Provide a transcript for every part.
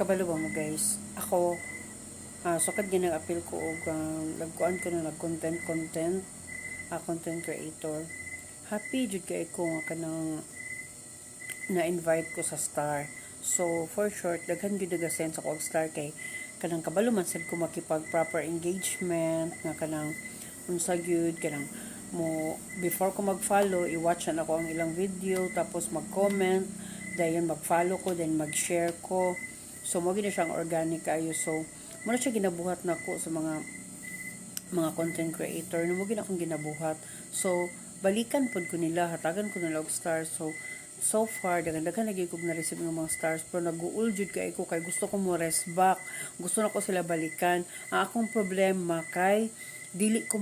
Kabalo ba mo guys? Ako, sukad din appeal ko og nagkuan ko na content creator. Happy jud kay ko nga kanang na-invite ko sa Star. So, for short, daghan jud daga sense ako og Star kay kanang kabalo man sad ko makipag proper engagement nga kanang unsa gyud kanang mo before ko mag-follow, i-watch na ako ang ilang video tapos mag-comment, dayon mag-follow ko, then mag-share ko. So, mo gina siyang organic kayo. So, mo na siya ginabuhat nako sa mga content creator na mo gina akong ginabuhat. So, balikan pod ko nila, hatagan ko nila og stars. So far daghan lagi kog na-receive ng mga stars pero nag-uul jud kay ko kay gusto ko mo rest back. Gusto na ko sila balikan. Ang akong problema kay dili ko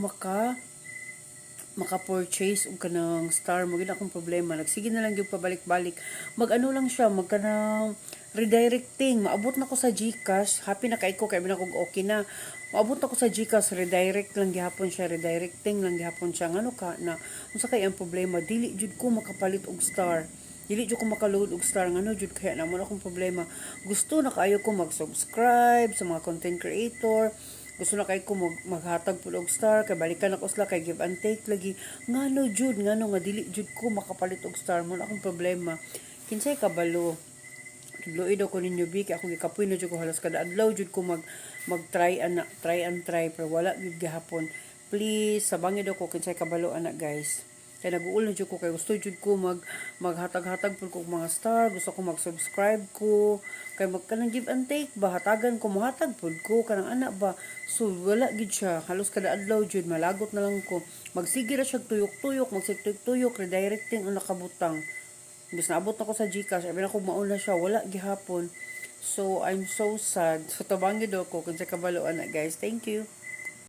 maka-purchase og kanang star mo gid akong problema. Nagsige na lang gyud pabalik-balik. Mag-ano lang siya, magkanang redirecting. Maabot na ko sa GCash. Happy na kay ko kay binakog okay na. Maabot na ko sa GCash, redirect lang gihapon siya, redirecting lang gihapon siya. Ngano ka na unsa kay ang problema? Dili jud ko makapalit og star. Dili jud ko makaload og star ngano jud kaya namo akong problema. Gusto na kaayo ko mag-subscribe sa mga content creator. Gusto na kay ko maghatag pud og star kay balikan ako sila kay give and take lagi. Ngano nga dili jud ko makapalit og star mo akong problema. Kinsay kabalo? Tudloy daw ko ninyo bi kay ako gikapoy na jud ko halos kada adlaw jud ko mag try pero wala gyud gihapon. Please sabangi daw ko kinsay kabalo anak guys. Kaya nag-uul na jud ko kay gusto jud ko maghatag-hatag pud ko mga star, gusto ko mag-subscribe ko, kay magkanang give and take ba hatagan ko mohatag pud ko kanang anak ba. So wala gid siya, halos kada adlaw jud malagot na lang ko. Magsige ra siya tuyok-tuyok, magsig-tuyok, redirecting ang nakabutang. Bis naabot na ko sa GCash, abi na ko mauna siya, wala gihapon. So I'm so sad. So tabangi daw ko kung sa kabalo anak guys. Thank you.